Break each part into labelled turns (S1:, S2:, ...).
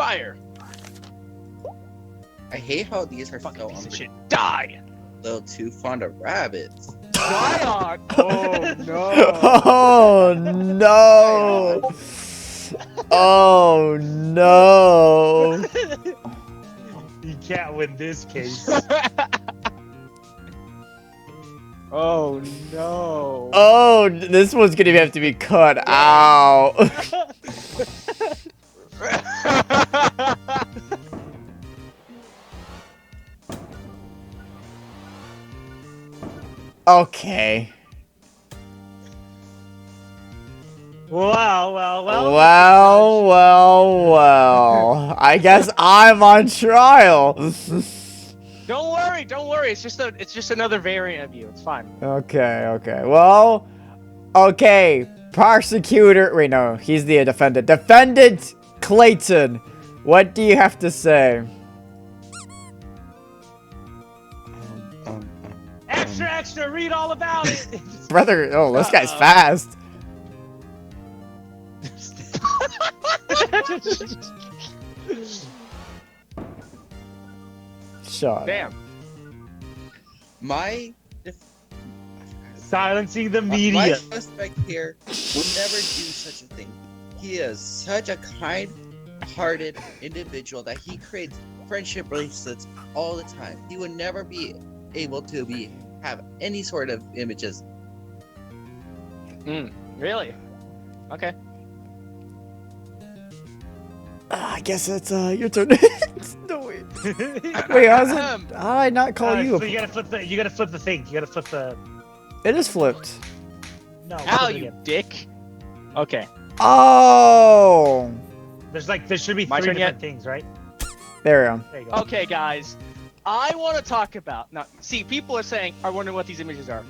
S1: Fire!
S2: I hate how these are
S1: Fucking
S2: so
S1: piece of shit.
S2: unpredictable.
S1: Die!
S2: A little too fond of rabbits.
S1: Zion! Oh no!
S3: Oh no! Oh no!
S4: You can't win this case.
S1: Oh no!
S3: Oh, this one's gonna have to be cut out. Okay.
S4: Well.
S3: Well. I guess I'm on trial.
S1: Don't worry. It's just another variant of you. It's fine.
S3: Okay. Well, okay. Prosecutor. Wait, no. He's the defendant. Defendant Clayton. What do you have to say?
S4: Extra, read all about it.
S3: Brother, oh, this guy's fast. Shut.
S1: Damn.
S2: My
S4: Silencing the
S2: My
S4: media.
S2: suspect here will never do such a thing. He is such a kind-hearted individual that he creates friendship bracelets all the time. He would never be able to have any sort of images.
S1: Really? Okay.
S3: I guess it's your turn. No wait. Wait, how did I not call you?
S4: So you gotta flip the thing. You gotta flip the.
S3: It is flipped.
S4: No.
S1: Ow,
S4: flip it
S1: you
S4: again.
S1: dick. Okay.
S3: Oh.
S4: There should be
S1: My
S4: three
S1: turn
S4: different
S1: yet?
S4: things, right?
S3: There we go.
S4: There you go.
S1: Okay, guys. I want to talk about now. See, people are wondering what these images are.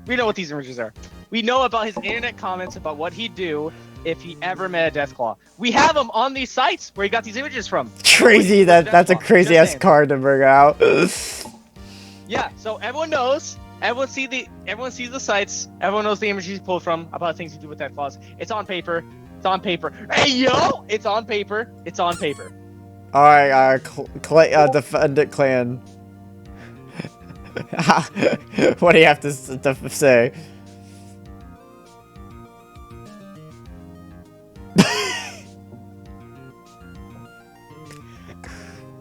S1: We know what these images are. We know about his internet comments about what he'd do if he ever met a Deathclaw. We have them on these sites where he got these images from.
S3: Crazy that's a crazy ass card to bring out.
S1: Yeah, so everyone knows. Everyone sees the sites. Everyone knows the images he pulled from about things he do with Deathclaws. It's on paper. It's on paper. Hey yo! It's on paper. It's on paper.
S3: All right, defendant clan. What do you have to say?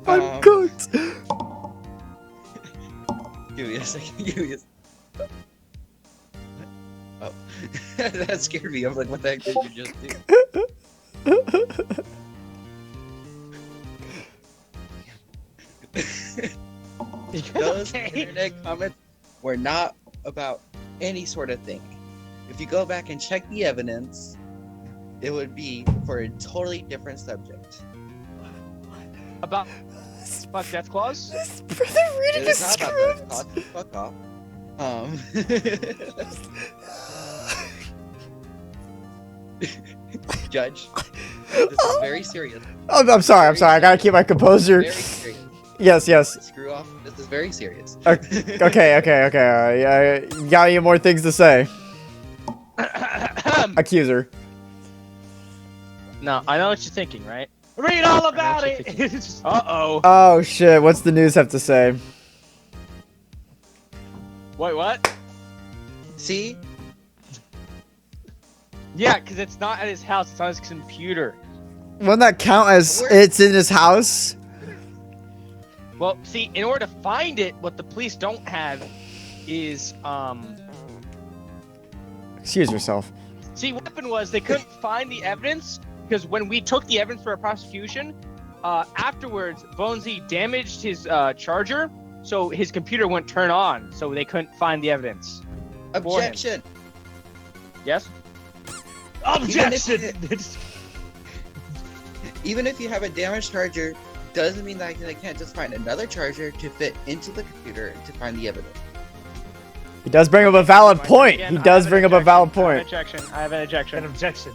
S3: I'm cooked.
S2: Give me a second. Oh, that scared me. I was like, "What the heck did you just do?" Those internet comments were not about any sort of thing. If you go back and check the evidence, it would be for a totally different subject.
S1: About Deathclaws?
S3: This brother reading the
S2: It's not
S3: script.
S2: about that. Fuck off. Judge, this is very serious.
S3: Oh, I'm sorry. I gotta keep my composure.
S2: Very serious.
S3: Yes.
S2: Screw off. This is very serious.
S3: Okay. Yeah, you got any more things to say? Accuser.
S1: No, I know what you're thinking, right?
S4: Read all about it.
S1: Uh-oh.
S3: Oh shit! What's the news have to say?
S1: Wait, what?
S2: See?
S1: Yeah, because it's not at his house. It's on his computer.
S3: Wouldn't that count as it's in his house?
S1: Well, see, in order to find it, what the police don't have is,
S3: Excuse yourself.
S1: See, what happened was they couldn't find the evidence because when we took the evidence for a prosecution, afterwards, Bonesy damaged his charger, so his computer wouldn't turn on, so they couldn't find the evidence.
S2: Objection.
S1: Yes?
S4: Objection.
S2: Even if you have a damaged charger, doesn't mean that they can't just find another charger to fit into the computer to find the evidence.
S3: He does bring up a valid point.
S1: Again,
S3: He
S1: I
S3: does
S1: have
S3: bring
S1: an
S3: up a valid
S1: objection.
S3: point.
S1: I have an objection.
S4: An objection.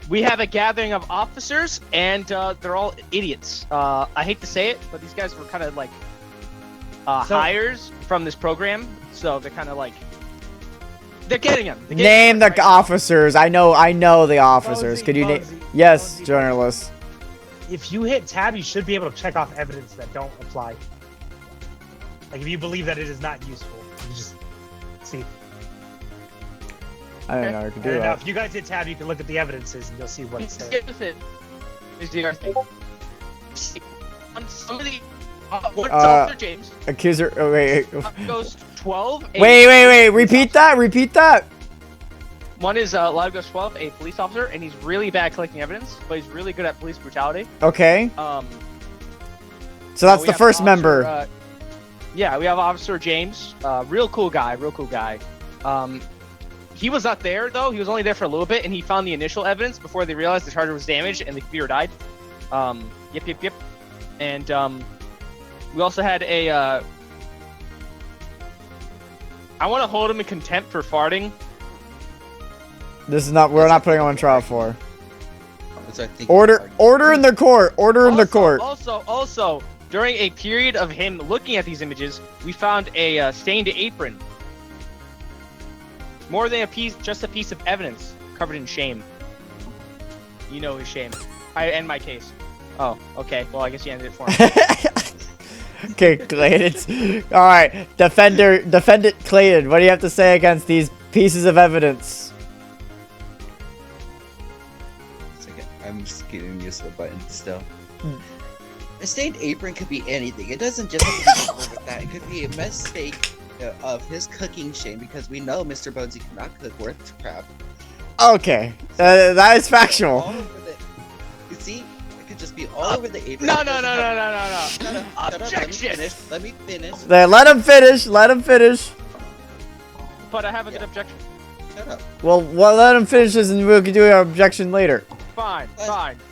S1: We have a gathering of officers, and they're all idiots. I hate to say it, but these guys were kind of like hires from this program, so they're kind of like they're getting them.
S3: Name the officers. I know the officers. Could you name?
S4: Bonesy.
S3: Yes, journalist.
S4: If you hit tab, you should be able to check off evidence that don't apply. Like if you believe that it is not useful, you just see.
S3: I didn't know I could do
S4: And
S3: that.
S4: if you guys hit tab, you can look at the evidences and you'll see what it says.
S1: Is the other thing. On some of the what's Officer James
S3: Accuser. Oh, wait.
S1: goes 12.
S3: Wait. Repeat that. Repeat that.
S1: One is Live Ghost 12, a police officer, and he's really bad collecting evidence, but he's really good at police brutality.
S3: Okay. So that's
S1: we
S3: the
S1: have
S3: first
S1: Officer,
S3: member.
S1: Yeah, we have Officer James. Real cool guy. He was not there though. He was only there for a little bit, and he found the initial evidence before they realized the charger was damaged and the computer died. Yep. And we also had a. I want to hold him in contempt for farting.
S3: This is not. We're not putting him on trial for.
S2: That's what I think.
S3: Order in the court. Order in the court.
S1: Also, during a period of him looking at these images, we found a stained apron. More than just a piece of evidence covered in shame. You know his shame. I end my case. Oh, okay. Well, I guess you ended it for him.
S3: Okay, Clayton. All right, defendant Clayton. What do you have to say against these pieces of evidence?
S2: I'm just getting used to the button still. A stained apron could be anything. It doesn't just have to be something like that. It could be a mistake of his cooking shame, because we know MrBonesy cannot cook worth crap.
S3: Okay, that is factual.
S2: All over you see, it could just be all over the apron.
S1: No.
S2: Shut up.
S1: Objection!
S2: Let me finish.
S3: There, let him finish. Let him finish.
S1: But I have a good objection.
S2: Shut up.
S3: Well, let him finish this, and we'll do our objection later.
S1: Fine.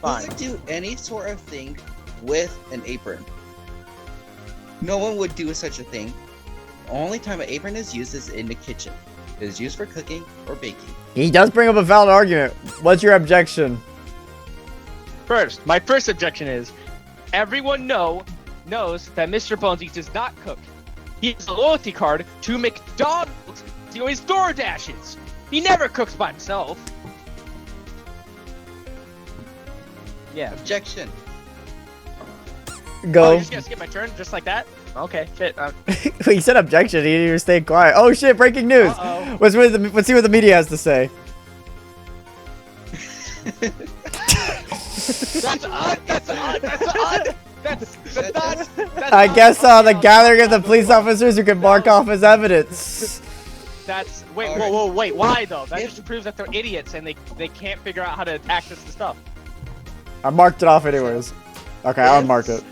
S2: Doesn't do any sort of thing with an apron. No one would do such a thing. The only time an apron is used is in the kitchen. It is used for cooking or baking.
S3: He does bring up a valid argument. What's your objection?
S1: First, my first objection is, everyone knows that MrBonesy does not cook. He has a loyalty card to McDonald's to his DoorDashes. He never cooks by himself. Yeah.
S2: Objection.
S1: Oh,
S3: Go.
S1: you're just gonna skip my turn just like that? Okay, shit.
S3: He said objection. He didn't even stay quiet. Oh shit! Breaking news.
S1: Uh-oh.
S3: Let's see what the media has to say.
S1: That's odd. That's not.
S3: I guess the gathering of the police officers who can mark off as evidence.
S1: That's wait. Whoa. Why though? That just proves that they're idiots and they can't figure out how to access the stuff.
S3: I marked it off anyways. Okay, I'll mark it.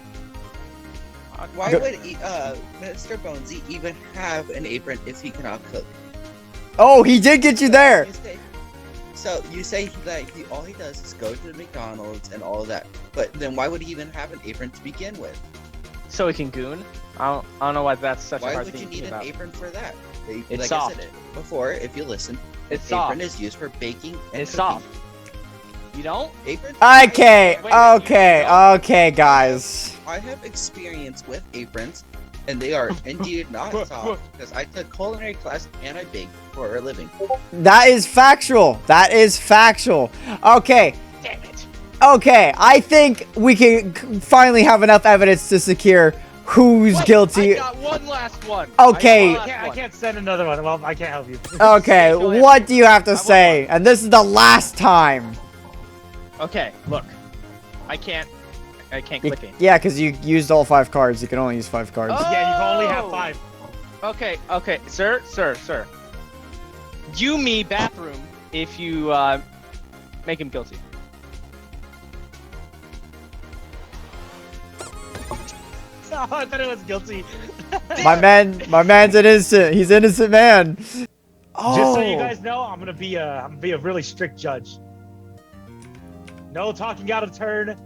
S2: Why would MrBonesy even have an apron if he cannot cook?
S3: Oh, he did get you there.
S2: You say that all he does is go to the McDonald's and all of that, but then why would he even have an apron to begin with?
S1: So he can goon. I don't know why that's such a
S2: Why
S1: hard
S2: would
S1: thing
S2: you
S1: to
S2: need
S1: think
S2: an
S1: about.
S2: apron for that?
S1: It's
S2: like
S1: soft.
S2: I said before, if you listen,
S1: It's
S2: an apron
S1: soft.
S2: is used for baking and
S1: It's
S2: cooking.
S1: soft. You don't?
S2: Apron?
S3: Okay, guys.
S2: I have experience with aprons, and they are indeed not soft, because I took culinary class and I bake for a living.
S3: That is factual. Okay.
S1: Damn it.
S3: Okay, I think we can finally have enough evidence to secure who's
S1: Wait,
S3: guilty.
S1: I got one last one.
S3: Okay.
S4: I can't send another one. Well, I can't help you.
S3: Okay, what do you have to say? And this is the last time.
S1: Okay, look. I can't click it.
S3: Yeah, because you used all 5 cards. You can only use 5 cards.
S1: Oh!
S4: Yeah, you can only have 5.
S1: Okay, sir. You me bathroom if you make him guilty.
S4: Oh, I thought it was guilty.
S3: My man's an innocent. He's an innocent man. Oh.
S4: Just so you guys know, I'm gonna be a really strict judge. No talking out of turn.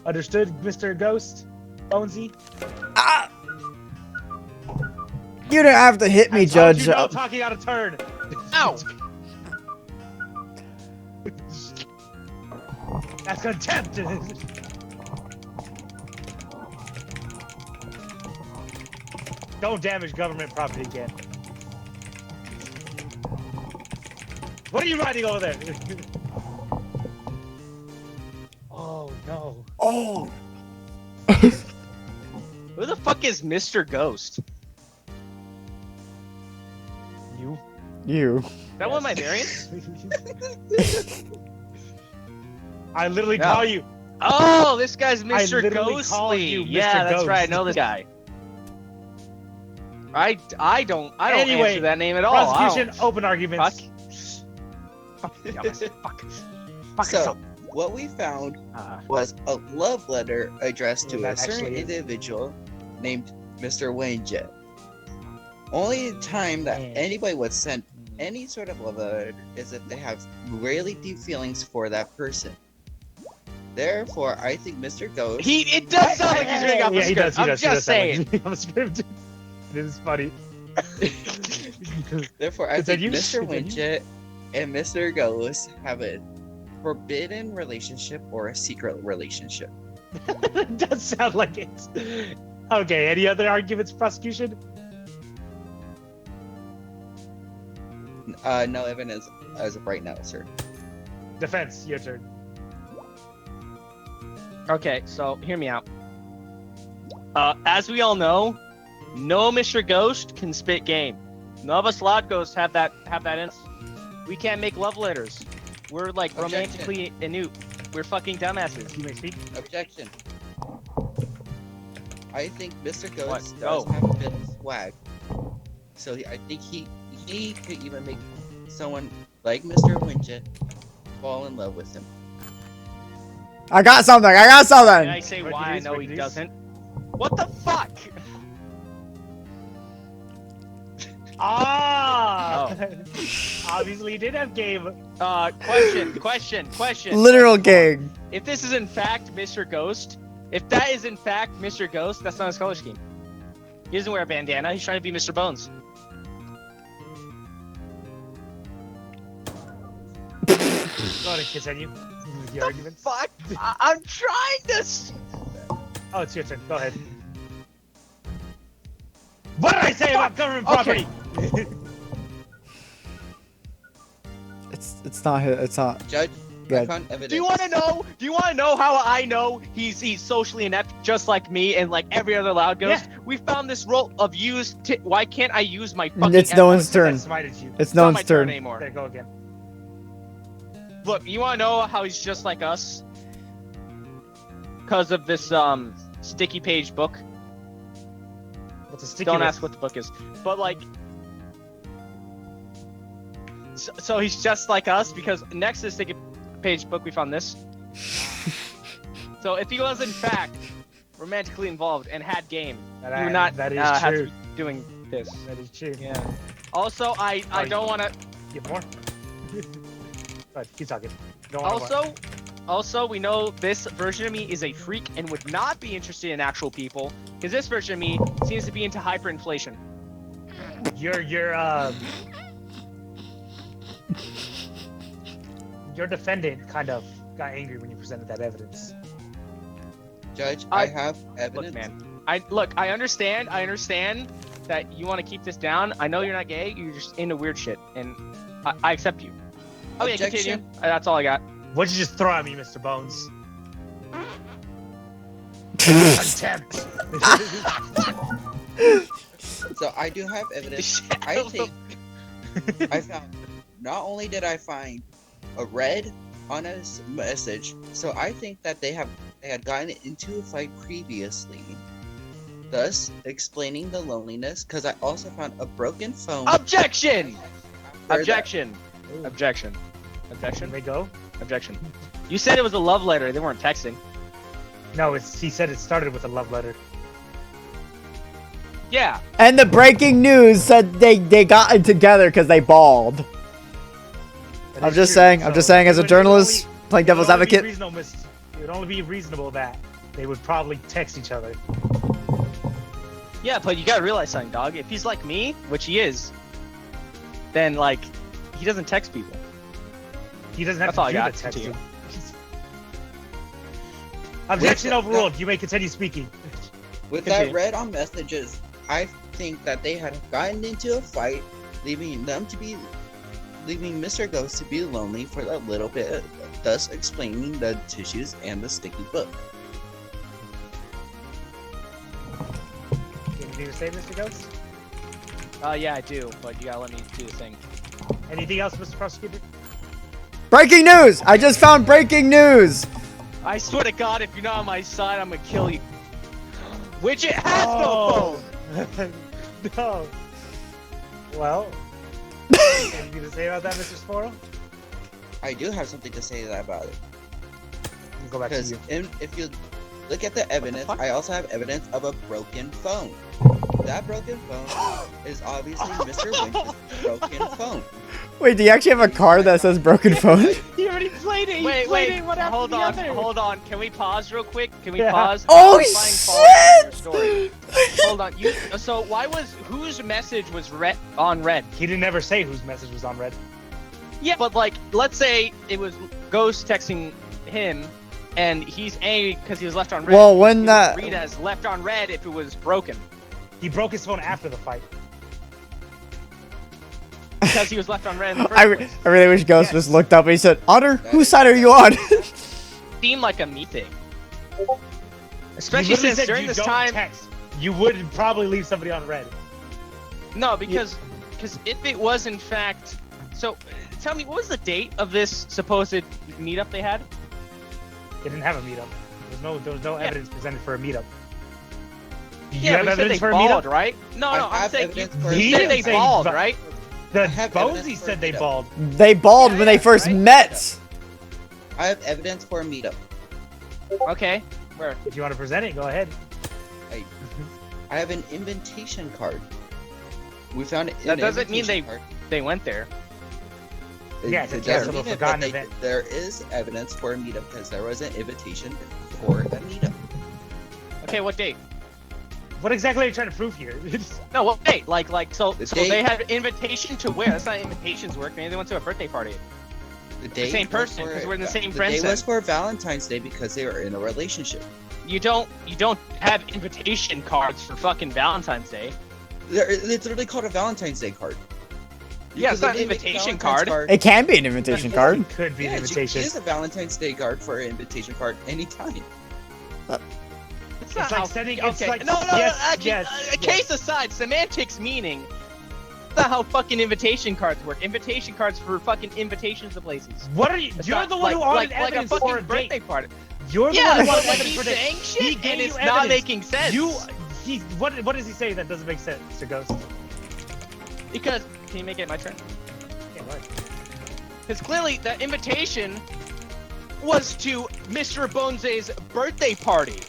S4: Understood, Mr. Ghost? Bonesy?
S3: Ah! You don't have to hit me,
S4: I told
S3: Judge.
S4: you no talking out of turn.
S1: Ow!
S4: That's contempt. Don't damage government property again. What are you writing over there? Oh no.
S3: Oh.
S1: Who the fuck is Mr. Ghost?
S4: You.
S3: You.
S1: Is that one of my variants?
S4: I literally
S1: No.
S4: call you.
S1: Oh, this guy's
S4: I
S1: Mr.
S4: literally called
S1: Ghostly.
S4: you Mr.
S1: Yeah, that's
S4: Ghost.
S1: right. I know this guy. I don't
S4: Anyway,
S1: answer that name at all. I don't-
S4: Prosecution, open arguments.
S1: Fuck. Fuck.
S2: So, what we found was a love letter addressed to
S4: That
S2: a certain
S4: actually is.
S2: individual named Mr. Wayne. Only time that
S4: Man.
S2: anybody would send any sort of love letter is if they have really deep feelings for that person. Therefore, I think Mr. Ghost.
S1: It does sound like he's reading off a
S4: Yeah, he
S1: script.
S4: does. He
S1: I'm
S4: does.
S1: just saying.
S4: He does sound like he's reading off a script. It is funny.
S2: Therefore, I think
S4: Continue.
S2: Mr.
S4: Continue.
S2: Winchett and Mr. Ghost have a forbidden relationship or a secret relationship.
S4: It does sound like it. Okay, any other arguments, prosecution?
S2: No evidence as of right now, sir.
S4: Defense, your turn.
S1: Okay, so hear me out. As we all know, no Mr. Ghost can spit game. None of us loud ghosts have that in us. We can't make love letters. We're like
S2: Objection.
S1: romantically inept. We're fucking dumbasses.
S4: You may speak.
S2: Objection. I think Mr. Ghost
S1: What?
S2: does
S1: Oh.
S2: have a bit of swag. So I think he could even make someone like Mr. Winchett fall in love with him.
S3: I got something. I got
S1: Can I
S3: something.
S1: say
S4: Wait,
S1: why I
S4: these,
S1: know
S4: wait,
S1: he
S4: these.
S1: doesn't? What the fuck?
S4: Ah! Obviously, he did have game.
S1: Question.
S3: Literal gang.
S1: If this is in fact Mr. Ghost, if that is in fact Mr. Ghost, that's not his color scheme. He doesn't wear a bandana. He's trying to be Mr. Bones.
S4: Go ahead and continue with your arguments.
S1: Fuck! I'm trying this.
S4: Oh, it's your turn. Go ahead. What did I say about government
S1: Okay.
S4: property?
S3: It's not. It's not.
S2: Judge,
S3: Good.
S2: I found evidence.
S1: Do you want to know? Do you want to know how I know he's socially inept, just like me and like every other loud ghost?
S4: Yeah.
S1: We found this roll of why can't I use my fucking?
S3: It's no one's turn.
S4: That smited you.
S3: It's
S1: It's not
S3: no
S1: my
S3: one's
S1: turn
S3: turn.
S1: anymore.
S4: There, go again.
S1: Look, you want to know how he's just like us? Because of this sticky page book.
S4: What's a sticky
S1: Don't
S4: list?
S1: ask what the book is, but like. So he's just like us because next to the sticky page book we found this. So if he was in fact romantically involved and had game,
S4: That-
S1: he would not
S4: that is
S1: have to
S4: true.
S1: be doing this.
S4: That is true.
S1: Yeah. Also, I
S4: Oh,
S1: don't want to.
S4: Get more? But keep talking. Don't wanna
S1: Also, we know this version of me is a freak and would not be interested in actual people because this version of me seems to be into hyperinflation.
S4: Your defendant kind of got angry when you presented that evidence.
S2: Judge,
S1: I-
S2: I have evidence.
S1: Look, man. I understand that you want to keep this down. I know you're not gay. You're just into weird shit, and I accept you. Okay, continue.
S2: Objection.
S1: That's all I got.
S4: What'd you just throw at me, Mr. Bones? Contempt.
S2: So I do have evidence. I think I found. Not only did I find a red on a message, so I think that they had gotten into a fight previously, thus explaining the loneliness. Because I also found a broken phone.
S1: Objection!
S2: After that.
S1: Objection!
S4: Ooh.
S1: Objection!
S4: Can
S1: Objection!
S4: we go?
S1: Objection! You said it was a love letter. They weren't texting.
S4: No, he said it started with a love letter.
S1: Yeah.
S3: And the breaking news said they got it together because they bawled.
S4: That
S3: I'm
S4: is
S3: just
S4: true.
S3: saying. I'm
S4: So
S3: just saying. As
S4: it
S3: a
S4: would
S3: journalist, playing devil's
S4: only be
S3: advocate.
S4: It would only be reasonable that they would probably text each other.
S1: Yeah, but you gotta realize something, dog. If he's like me, which he is, then like he doesn't text people.
S4: He doesn't have
S1: That's all I
S4: to do
S1: got.
S4: the
S1: Continue.
S4: texting. Objection overruled. You may continue speaking.
S2: With
S1: Continue.
S2: that red on messages, I think that they had gotten into a fight, leaving them to be leaving Mr. Ghost to be lonely for a little bit, thus explaining the tissues and the sticky book.
S4: Anything to say, Mr. Ghost?
S1: Yeah, I do, but you gotta let me do the thing.
S4: Anything else, Mr. Prosecutor?
S3: Breaking news! I just found breaking news!
S1: I swear to God, if you're not on my side, I'm gonna kill you. Widget has no phone!
S4: No. Well, anything to say about that, Mr. Sporl?
S2: I do have something to say about it.
S4: Go back to
S2: Because
S4: you.
S2: if you look at the evidence,
S1: fuck?
S2: I also have evidence of a broken phone. That broken phone is obviously Mr. Winch's broken phone.
S3: Wait, do you actually have a card that says broken phone?
S4: He already played it.
S1: Wait,
S4: What after
S1: hold
S4: the
S1: on,
S4: other?
S1: hold on. Can we pause real quick? Can we
S4: Yeah.
S1: pause?
S3: Oh,
S1: I'm flying pause in your
S3: shit!
S1: story. Hold on. So whose message was on red?
S4: He didn't ever say whose message was on red.
S1: Yeah, but like, let's say it was Ghost texting him, and he's angry because he was left on red.
S3: Well, when
S1: It would
S3: that...
S1: read as left on red if it was broken
S4: He broke his phone after the fight.
S1: because he was left on red in the first
S3: I
S1: place.
S3: really wish Ghost
S4: Yes.
S3: just looked up and he said, Otter, whose side are you on?
S1: Seemed like a me thing,
S4: You
S1: especially
S4: literally
S1: since
S4: said
S1: during
S4: you
S1: this
S4: don't
S1: time.
S4: text. You would probably leave somebody on red.
S1: No, because if it was in fact, so tell me, what was the date of this supposed meetup they had?
S4: They didn't have a meetup. There was no
S1: Yeah.
S4: evidence presented for a meetup. You
S1: Yeah,
S4: have
S1: we said
S4: evidence
S1: they
S4: for a
S1: balled,
S4: meetup?
S1: right? No,
S2: I
S1: I'm
S2: have
S1: saying
S2: evidence for a
S1: you
S4: He
S1: said
S4: didn't
S1: they
S4: say
S1: balled,
S4: bu-
S1: right?
S4: The
S2: have
S4: Bonesy
S2: evidence for
S4: said
S2: a
S4: they
S2: meetup.
S4: balled.
S3: They balled when they
S1: Yeah,
S3: first
S1: right?
S3: met.
S2: I have evidence for a meetup.
S1: Okay, where?
S4: If you want to present it, go ahead.
S2: I have an invitation card. We found it.
S1: That doesn't mean
S2: invitation card.
S1: they went there.
S4: Yes, it's
S2: doesn't
S4: also a
S2: mean it,
S4: forgotten
S2: but
S4: event.
S2: there is evidence for a meetup because there was an invitation for a meetup.
S1: Okay, what date?
S4: What exactly are you trying to prove here?
S1: No, what date? So
S2: The
S1: so
S2: date.
S1: they had invitation to where? That's not invitations work. Maybe they went to a birthday party.
S2: The date
S1: same
S2: was
S1: person,
S2: for-
S1: 'cause we're in the same
S2: The
S1: friend
S2: day
S1: set.
S2: was for Valentine's Day because they were in a relationship.
S1: You don't have invitation cards for fucking Valentine's Day.
S2: It's literally called a Valentine's Day card. You
S1: Yeah,
S2: can
S1: it's not an
S2: literally make a
S1: invitation
S2: Valentine's
S1: card.
S3: It can be an invitation card.
S4: It could be
S2: Yeah,
S4: an
S2: you can
S4: invitation.
S2: use a Valentine's Day card for an invitation card anytime.
S1: It's
S4: It's like sending- it's
S1: Okay,
S4: like-
S1: no,
S4: yes,
S1: actually,
S4: yes, yes.
S1: case aside, semantics meaning. That's not how fucking invitation cards work. Invitation cards for fucking invitations to places.
S4: What are you?
S1: It's
S4: You're
S1: not
S4: the one who wanted
S1: like a
S4: evidence
S1: fucking
S4: for a
S1: birthday
S4: date.
S1: party.
S4: You're the
S1: Yeah,
S4: one who
S1: but
S4: wanted
S1: like
S4: evidence
S1: he's
S4: for a date.
S1: saying
S4: He
S1: shit
S4: gave
S1: and
S4: you
S1: it's not
S4: evidence.
S1: making sense.
S4: What does he say that doesn't make sense, Mr. Ghost?
S1: Because can you make it my turn?
S4: Yeah, go ahead.
S1: Because clearly that invitation was to MrBonesy's birthday party.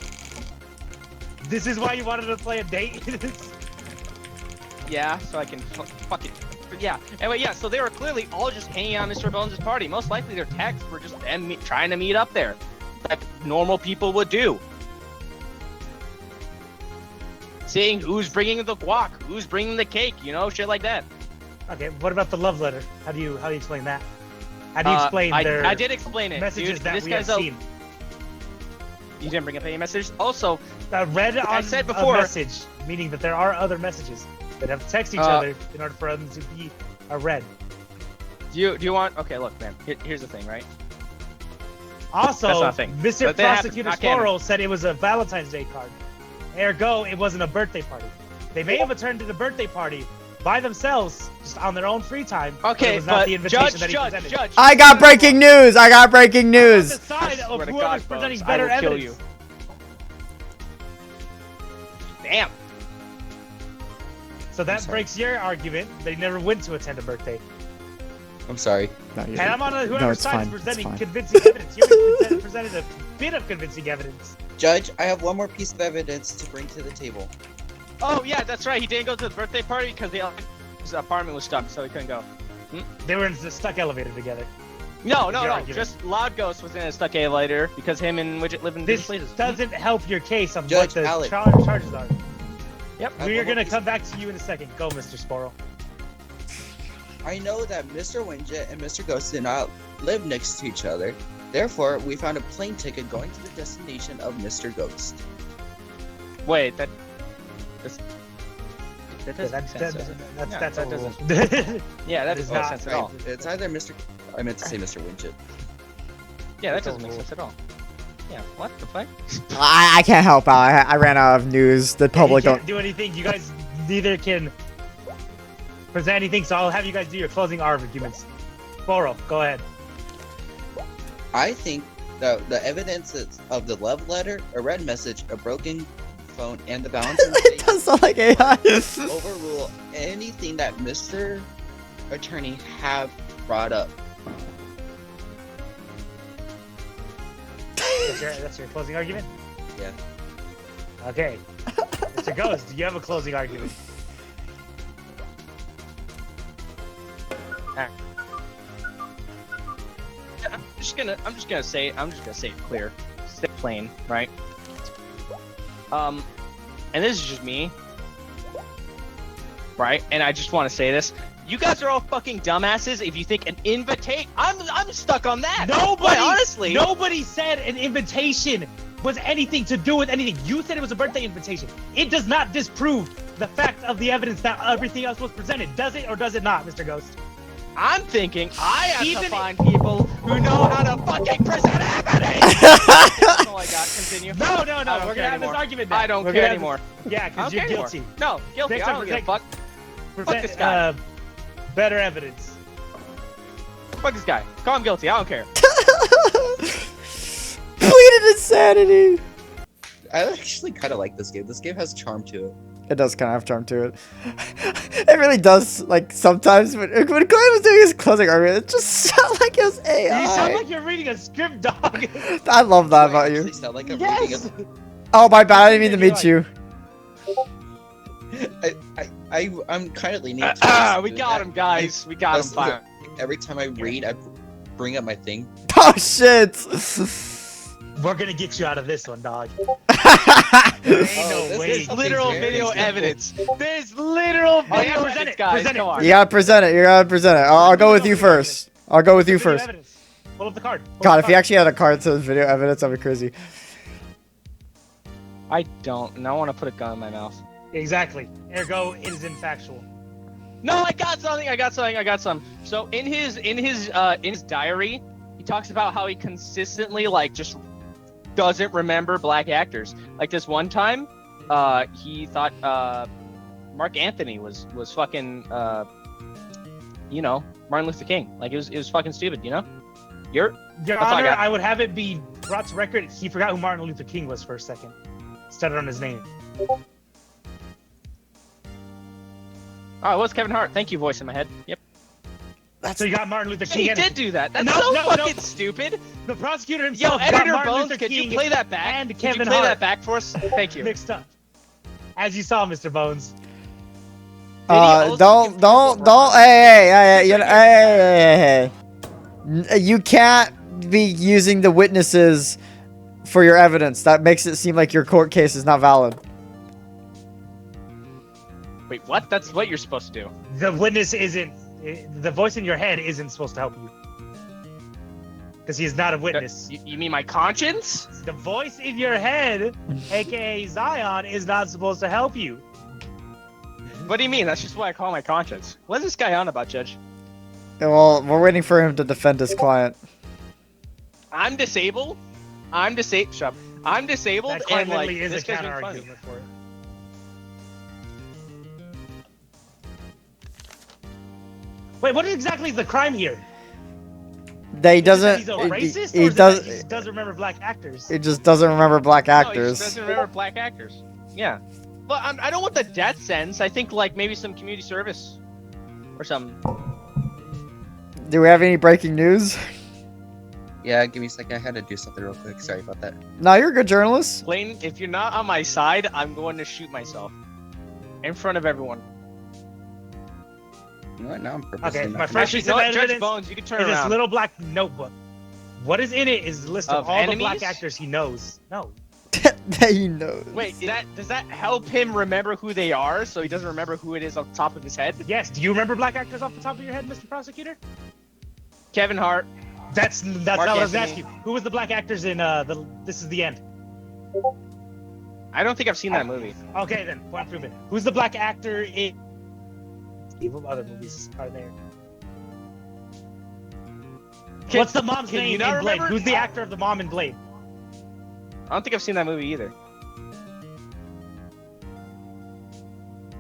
S4: This is why you wanted to play a date?
S1: Yeah, so I can fuck it. Yeah. Anyway, yeah. So they were clearly all just hanging out at MrBones' party. Most likely their texts were just them trying to meet up there, like normal people would do. Seeing who's bringing the guac, who's bringing the cake, shit like that.
S4: Okay, what about the love letter? How do you explain that? How do you explain their
S1: I did explain it,
S4: messages
S1: dude.
S4: that
S1: This
S4: we
S1: guy's
S4: have seen?
S1: You didn't bring up any messages. Also,
S4: Read on
S1: I said before-
S4: a message, meaning that there are other messages that have to text each other in order for them to be read.
S1: do you want? Okay, look, man. Here's the thing, right?
S4: Also,
S1: That's not a thing.
S4: Mr.
S1: But they have-
S4: Prosecutor
S1: not canon.
S4: Squirrel said it was a Valentine's Day card. Ergo, it wasn't a birthday party. They may have attended a birthday party by themselves, just on their own free time. but
S1: Okay,
S4: it was not
S1: but
S4: the invitation
S1: judge,
S4: that he
S1: judge,
S4: presented.
S1: judge.
S3: I got breaking news. I got breaking
S4: On
S3: news.
S4: the side
S1: I
S4: of
S1: swear to
S4: whoever's
S1: God,
S4: presenting
S1: Bones,
S4: better
S1: I will kill
S4: evidence.
S1: you. Damn.
S4: So that
S2: sorry.
S4: breaks your argument. They never went to attend a birthday.
S2: I'm sorry.
S3: No,
S4: And I'm on whoever's
S3: no, it's
S4: side is
S3: fine. It's
S4: presenting
S3: fine.
S4: convincing evidence. You haven't presented a bit of convincing evidence.
S2: Judge, I have one more piece of evidence to bring to the table.
S1: Oh yeah, that's right. He didn't go to the birthday party because his apartment was stuck, so he couldn't go.
S4: They were in the stuck elevator together.
S1: No,
S4: Your
S1: no.
S4: argument.
S1: Just Loud Ghost was in a stuck elevator because him and Widget live in
S4: This
S1: different places.
S4: doesn't help your case on
S2: Judge
S4: what the
S2: Alec.
S4: charges are.
S1: Yep.
S2: I have
S4: We're
S2: one more
S4: gonna
S2: piece
S4: come back to you in a second. Go, Mr. Sporl.
S2: I know that Mr. Winjet and Mr. Ghost did not live next to each other. Therefore, we found a plane ticket going to the destination of Mr. Ghost.
S1: Wait, That doesn't make sense, does it? Yeah,
S4: That's
S1: that
S4: overruled.
S1: Yeah, that
S4: It's
S1: doesn't make
S4: not
S1: sense at all.
S2: It's either Mr. I meant to say Mr. Widget.
S1: Yeah, that doesn't make sense at all. Yeah, what the fuck?
S3: I can't help out. I ran out of news. The public
S4: You
S3: don't.
S4: can't do anything. You guys neither can present anything, so I'll have you guys do your closing arguments. Boro, go ahead.
S2: I think the evidence of the love letter, a red message, a broken phone, and the balance in the
S3: It
S2: state
S3: does sound like AI.
S2: overrule anything that Mr. Attorney have brought up.
S4: That's your closing argument?
S2: Yeah.
S4: Okay. Mr. Ghost, do you have a closing argument?
S1: I'm just gonna say it clear, stay plain, right? And this is just me, right? And I just want to say this: you guys are all fucking dumbasses if you think an invitation. I'm stuck on that.
S4: Nobody,
S1: honestly,
S4: nobody said an invitation was anything to do with anything. You said it was a birthday invitation. It does not disprove the fact of the evidence that everything else was presented. Does it or does it not, Mr. Ghost?
S1: I'm thinking I have
S4: Even
S1: to find people who know how to fucking present evidence. That's all I got. Continue.
S4: No,
S1: I don't
S4: we're gonna
S1: care
S4: have this
S1: anymore.
S4: argument now.
S1: I don't
S4: We're
S1: care
S4: gonna have
S1: anymore.
S4: this- Yeah,
S1: I
S4: because
S1: don't
S4: you're
S1: care anymore.
S4: guilty.
S1: No, guilty.
S4: Next
S1: I
S4: up,
S1: don't give a
S4: protect-
S1: fuck.
S4: Present,
S1: this guy.
S4: better evidence.
S1: Fuck this guy. Call him guilty. I don't care.
S3: Pleaded insanity.
S2: I actually kind of like this game. This game has charm to it.
S3: It does kind of have charm to it. It really does. Like sometimes when Glenn was doing his closing argument, it just sounded like it was AI.
S4: You sound like you're reading a script, dog.
S3: I love that
S2: Do I
S3: about you.
S2: actually sound like I'm
S4: Yes.
S2: reading
S3: Oh my bad. I didn't mean to meet you.
S2: I'm kind of leaning.
S1: We got him, guys. We got him.
S2: That's-
S1: Fine.
S2: Every time I read, I bring up my thing.
S3: Oh shit.
S4: We're gonna get you out of this one, dog. There ain't
S2: Oh,
S4: no
S2: this
S4: way.
S2: is
S1: There's literal
S2: very
S1: video
S2: simple.
S1: evidence. There's literal
S4: Oh, yeah,
S1: video
S4: present
S1: evidence,
S4: it,
S1: guys.
S4: present it.
S1: Come on.
S3: You gotta present it. You gotta present it. I'll go with you first. I'll go with you
S4: Video
S3: first.
S4: evidence. Pull up the card. Pull
S3: God,
S4: up
S3: if
S4: the
S3: you
S4: card.
S3: actually had a card that says video evidence, that'd be crazy.
S1: I don't. And I want to put a gun in my mouth.
S4: Exactly. Ergo, it is infactual.
S1: No, I got something. So in his diary, he talks about how he consistently just doesn't remember black actors. Like this one time, he thought Mark Anthony was fucking Martin Luther King. Like it was fucking stupid, you know?
S4: Your
S1: That's all I
S4: Honor,
S1: got.
S4: I would have it be brought to record. He forgot who Martin Luther King was for a second. Stuttered on his name.
S1: Oh, it was Kevin Hart. Thank you, voice in my head. Yep.
S4: So you got Martin Luther
S1: Yeah,
S4: King.
S1: he
S4: and
S1: did do that. That's
S4: No,
S1: so
S4: no,
S1: fucking
S4: no.
S1: stupid.
S4: The prosecutor
S1: Yo,
S4: himself got
S1: editor
S4: Martin
S1: Bones,
S4: Luther
S1: could
S4: King
S1: you play that back?
S4: and
S1: Could
S4: Kevin
S1: you play
S4: Hart
S1: that back for us? Thank you.
S4: mixed up. As you saw, Mr. Bones.
S3: Don't. Hey, hey. You can't be using the witnesses for your evidence. That makes it seem like your court case is not valid.
S1: Wait, what? That's what you're supposed to do.
S4: The witness isn't. The voice in your head isn't supposed to help you. Because he is not a witness.
S1: You mean my conscience?
S4: The voice in your head, aka Zion, is not supposed to help you.
S1: What do you mean? That's just what I call my conscience. What's this guy on about, Judge?
S3: Well, we're waiting for him to defend his client.
S1: I'm disabled. Shut up. I'm disabled,
S4: That quite
S1: and like
S4: literally is
S1: this
S4: a
S1: guy's
S4: counter
S1: being funny.
S4: argument for it. Wait, what exactly is the crime here?
S3: That he
S4: Is it that
S3: doesn't.
S4: he's a racist,
S3: He
S4: or is it that
S3: does.
S4: he just doesn't remember black actors?
S3: He just doesn't remember black
S1: No, he just
S3: actors.
S1: doesn't remember black actors. Yeah. Well, I don't want the death sentence. I think like maybe some community service or something.
S3: Do we have any breaking news?
S2: Yeah, give me a second. I had to do something real quick. Sorry about that.
S3: No, you're a good journalist.
S1: Clayton, if you're not on my side, I'm going to shoot myself in front of everyone.
S2: You know what? Now I'm purposely
S4: Okay,
S2: not
S4: my
S2: gonna-
S4: first
S1: Actually,
S4: piece
S1: no,
S4: of
S1: Judge
S4: evidence
S1: Bones, you can turn
S4: is this
S1: around.
S4: little black notebook. What is in it is a list of
S1: Of
S4: all the
S1: enemies?
S4: black actors he knows. No.
S3: That he knows.
S1: Wait, does that help him remember who they are, so he doesn't remember who it is off the top of his head?
S4: Yes, do you remember black actors off the top of your head, Mr. Prosecutor?
S1: Kevin Hart.
S4: That's not what I was
S1: Anthony.
S4: asking you. Who was the black actors in This Is the End?
S1: I don't think I've seen that movie.
S4: Okay, then point proven. Who's the black actor in? What other movies are there? What's the mom's
S1: can
S4: name
S1: you
S4: in
S1: not
S4: Blade?
S1: remember?
S4: Who's the actor of the mom in Blade?
S1: I don't think I've seen that movie either.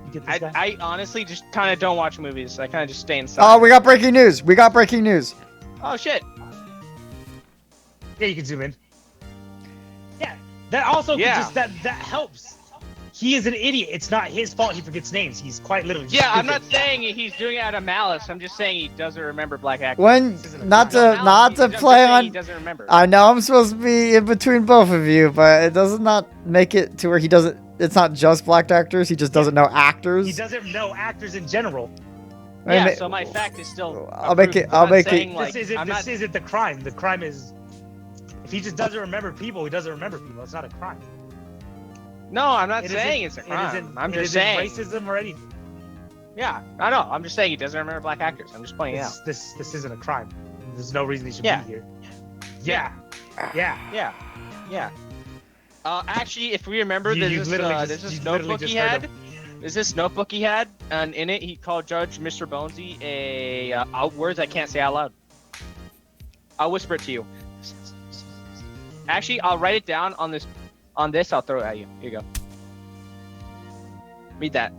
S4: You get this guy?
S1: I honestly just kind of don't watch movies. I kind of just stay inside.
S3: Oh, we got breaking news. We got breaking news.
S1: Oh shit.
S4: Yeah, you can zoom in. Yeah, that also could
S1: Yeah.
S4: just that helps. He is an idiot. It's not his fault he forgets names. He's quite literally.
S1: Yeah, I'm
S4: stupid.
S1: not saying he's doing it out of malice. I'm just saying he doesn't remember black actors.
S3: When not to play
S1: He
S3: on.
S1: doesn't remember.
S3: I know I'm supposed to be in between both of you, but it does not make it to where he doesn't. It's not just black actors. He just doesn't know actors.
S4: He doesn't know actors in general.
S1: Yeah, so my fact is still.
S3: I'll make it.
S1: I'm
S3: I'll
S1: not
S3: make
S1: saying,
S3: it.
S1: like,
S4: This isn't.
S1: I'm
S4: This
S1: not-
S4: isn't the crime. The crime is if he just doesn't remember people. He doesn't remember people. It's not a crime.
S1: No, I'm not
S4: It
S1: saying
S4: isn't-
S1: it's a
S4: it
S1: crime.
S4: isn't-
S1: I'm
S4: it
S1: just
S4: isn't
S1: saying.
S4: racism or anything.
S1: Yeah, I know. I'm just saying he doesn't remember black actors. I'm just pointing it out.
S4: This isn't a crime. There's no reason he should
S1: Yeah.
S4: be here. Yeah. Yeah.
S1: Yeah, yeah. Actually, if we remember,
S4: You
S1: there's
S4: literally
S1: this
S4: just- you literally
S1: notebook
S4: just
S1: he
S4: heard
S1: had.
S4: him.
S1: There's this notebook he had, and in it he called Judge MrBonesy words I can't say out loud. I'll whisper it to you. Actually, I'll write it down on this. On this, I'll throw it at you. Here you go. Read that.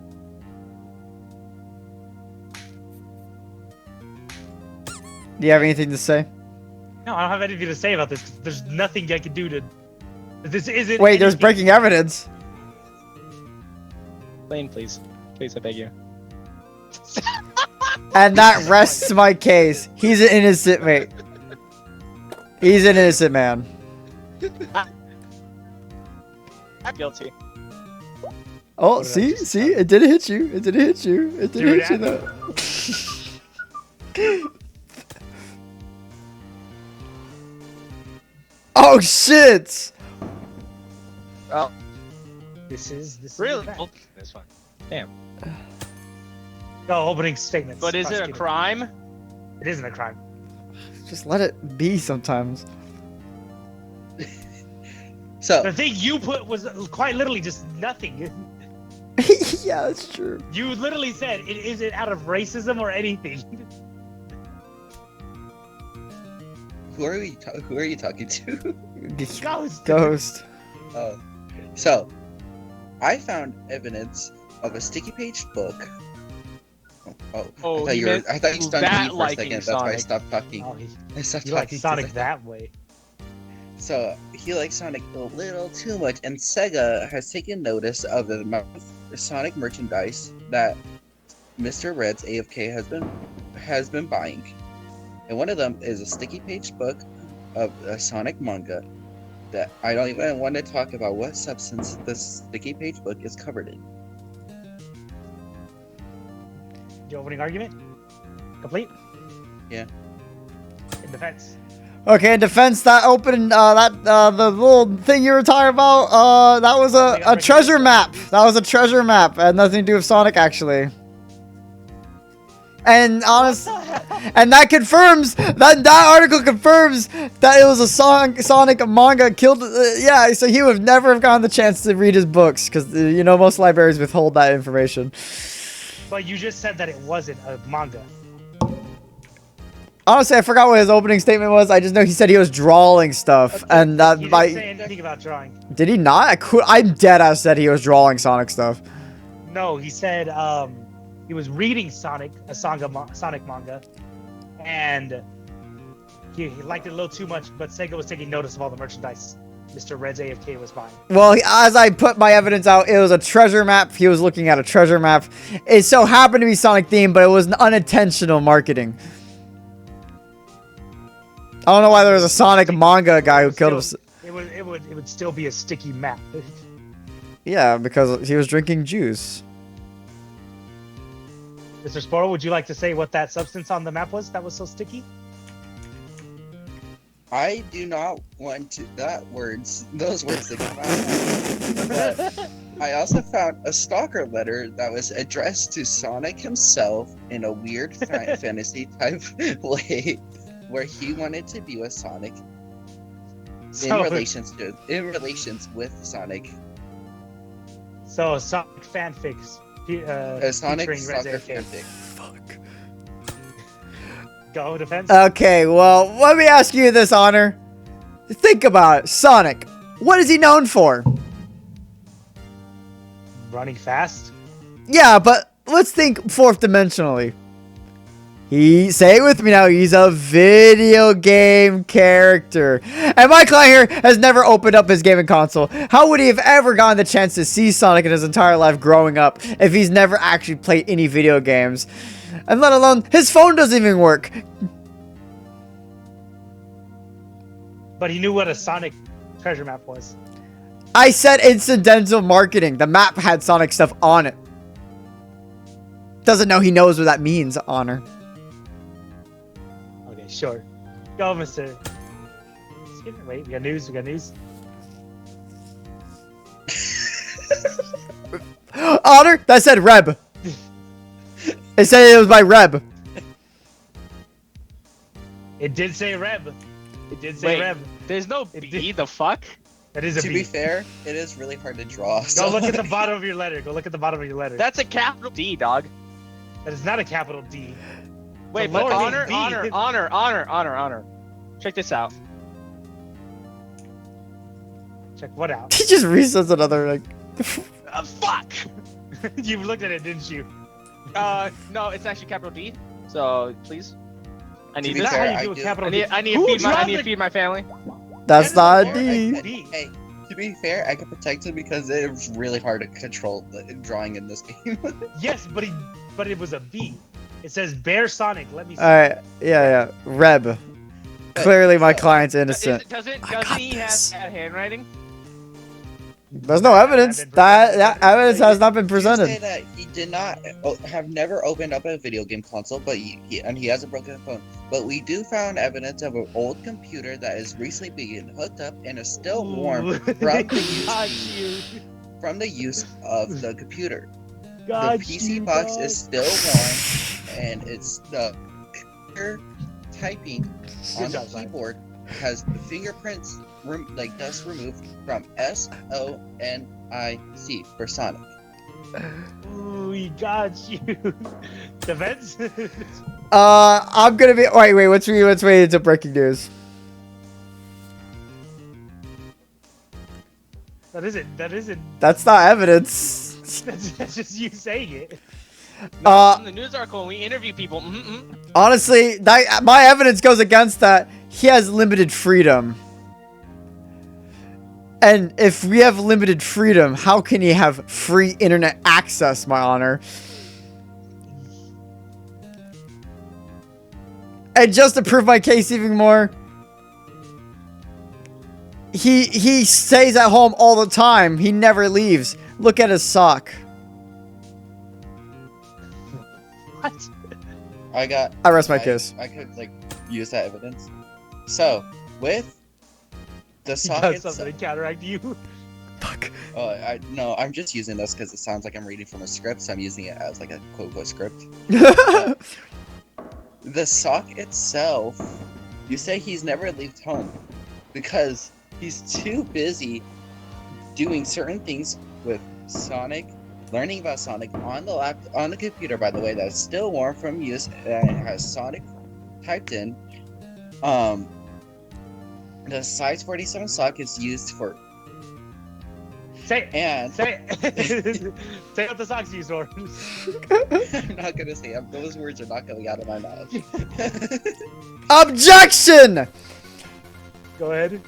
S3: Do you have anything to say?
S4: No, I don't have anything to say about this. 'Cause there's nothing I can do to. This isn't.
S3: Wait, there's
S4: anything.
S3: breaking evidence.
S1: Lane, please. Please, I beg you.
S3: And that rests my case. He's an innocent mate. He's an innocent man.
S1: I'm guilty.
S3: Oh,
S4: What did I
S3: see,
S4: just
S3: see, it didn't hit you. It didn't hit you. It didn't
S4: Dude,
S3: hit you though. Oh shit!
S1: Oh,
S4: This is
S1: really?
S4: bad.
S1: Oh, this one. Damn.
S4: No opening statements.
S1: But is it a
S4: Prosecutor.
S1: crime?
S4: It isn't a crime.
S3: Just let it be sometimes.
S2: So
S4: The thing you put was quite literally just nothing.
S3: Yeah, that's true.
S4: You literally said it isn't out of racism or anything.
S2: who are you talking to?
S4: Ghost.
S3: Ghost.
S2: So I found evidence of a sticky page book.
S1: Oh,
S2: I thought you
S1: you
S2: stunned me
S1: that
S2: for a
S1: liking
S2: second. That's why I
S1: Sonic.
S2: stopped talking.
S4: Oh,
S2: I stopped
S4: you like
S2: talking 'cause
S4: Sonic
S2: I-
S4: that way.
S2: So he likes Sonic a little too much, and Sega has taken notice of the amount of Sonic merchandise that Mr. Red's AFK has been buying, and one of them is a sticky page book of a Sonic manga that I don't even want to talk about what substance this sticky page book is covered in.
S4: Your opening argument? Complete?
S2: Yeah.
S4: In defense.
S3: Okay, in defense, that open, the little thing you were talking about, that was a treasure map. That was a treasure map. It had nothing to do with Sonic, actually. And honest, and that confirms that article confirms that it was a Sonic manga killed. Yeah, so he would never have gotten the chance to read his books because you know most libraries withhold that information.
S4: But you just said that it wasn't a manga.
S3: Honestly, I forgot what his opening statement was. I just know he said he was drawing stuff, and that
S4: He didn't
S3: by
S4: say anything about drawing.
S3: did he not? I'm dead. I said he was drawing Sonic stuff.
S4: No, he said he was reading Sonic manga, and he liked it a little too much. But Sega was taking notice of all the merchandise Mr. Red's AFK was buying.
S3: Well, as I put my evidence out, it was a treasure map. He was looking at a treasure map. It so happened to be Sonic themed, but it was unintentional marketing. I don't know why there was a Sonic manga guy who killed him.
S4: It would still be a sticky map.
S3: Yeah, because he was drinking juice.
S4: Mr. Sporo, would you like to say what that substance on the map was that was so sticky?
S2: I do not want to those words to come out. But I also found a stalker letter that was addressed to Sonic himself in a weird fantasy type way, where he wanted to be with Sonic in relations with Sonic.
S4: So Sonic fanfics.
S2: Sonic
S4: featuring Red
S2: soccer
S4: AFK.
S2: fanfic.
S3: Fuck.
S4: Go defense.
S3: Okay, well, let me ask you this, Honor. Think about it. Sonic, what is he known for?
S4: Running fast.
S3: Yeah, but let's think fourth dimensionally. Say it with me now, he's a video game character. And my client here has never opened up his gaming console. How would he have ever gotten the chance to see Sonic in his entire life growing up if he's never actually played any video games? And let alone, his phone doesn't even work.
S4: But he knew what a Sonic treasure map was.
S3: I said incidental marketing. The map had Sonic stuff on it. Doesn't know he knows what that means, Honor.
S4: Okay, sure. Go, Mr. Wait, we got news. We got news.
S3: Honor, that said Reb. It said it was by Reb.
S4: It did say Reb. It did say
S1: Wait,
S4: Reb.
S1: there's no
S4: It
S1: B.
S4: did-
S1: The fuck?
S4: That is a
S2: To
S4: B.
S2: be fair, it is really hard to draw.
S4: Go
S2: So.
S4: look at the bottom of your letter. Go look at the bottom of your letter.
S1: That's a capital D, dog.
S4: That is not a capital D.
S1: Wait,
S4: a
S1: but
S4: lowercase
S1: honor. Check this out.
S4: Check what out?
S3: He just resets another, like...
S1: Fuck.
S4: You looked at it, didn't you?
S1: No, it's actually capital D. So please, I
S2: To
S1: need
S2: be
S1: this.
S4: That's
S2: fair,
S4: how
S2: I
S4: you do a
S2: do-
S4: capital
S1: I
S4: D.
S1: need, I need
S4: Who
S1: to feed my. I
S4: dropped
S1: need to
S4: the-
S1: feed my family.
S3: That's not a
S2: Or
S3: D.
S4: D.
S2: Hey, to be fair, I can protect him because it was really hard to control the drawing in this game.
S4: Yes, but it was a B. It says Bear Sonic. Let me see.
S3: Alright, yeah. Reb. Clearly my client's innocent.
S1: Doesn't
S3: I got
S1: he have
S3: this.
S1: bad handwriting?
S3: There's no evidence. That evidence has not been
S2: You say
S3: presented.
S2: that he did not have never opened up a video game console, but he has a broken phone. But we do found evidence of an old computer that is recently being hooked up and is still warm from the
S4: Got
S2: use,
S4: you.
S2: from the use of the computer.
S4: Got
S2: The PC
S4: you,
S2: box
S4: dog.
S2: is still warm, and it's the computer typing on the
S4: job, Ryan.
S2: keyboard has fingerprints like dust removed from SONIC for Sonic.
S4: Ooh, he got you. Defense?
S3: I'm gonna be. Wait. What's wait into breaking news?
S4: That isn't.
S3: That's not evidence.
S4: That's just you saying it.
S3: Uh,
S1: In the news article, when we interview people.
S3: Honestly, my evidence goes against that. He has limited freedom. And if we have limited freedom, how can he have free internet access, my honor? And just to prove my case even more, he stays at home all the time. He never leaves. Look at his sock.
S4: What?
S3: I rest my case.
S2: I could like use that evidence. So with the
S4: He
S2: sock
S4: does
S2: itself,
S4: something to counteract you.
S3: Fuck.
S2: I'm just using this because it sounds like I'm reading from a script, so I'm using it as like a quote unquote script. The sock itself, you say he's never left home because he's too busy doing certain things with Sonic, learning about Sonic on the computer, by the way, that's still warm from use and it has Sonic typed in. The size 47 sock is used for
S4: Say it.
S2: and
S4: Say it. Say what the socks used for.
S2: I'm not gonna say it. Those words are not coming out of my mouth.
S3: Objection!
S4: Go ahead.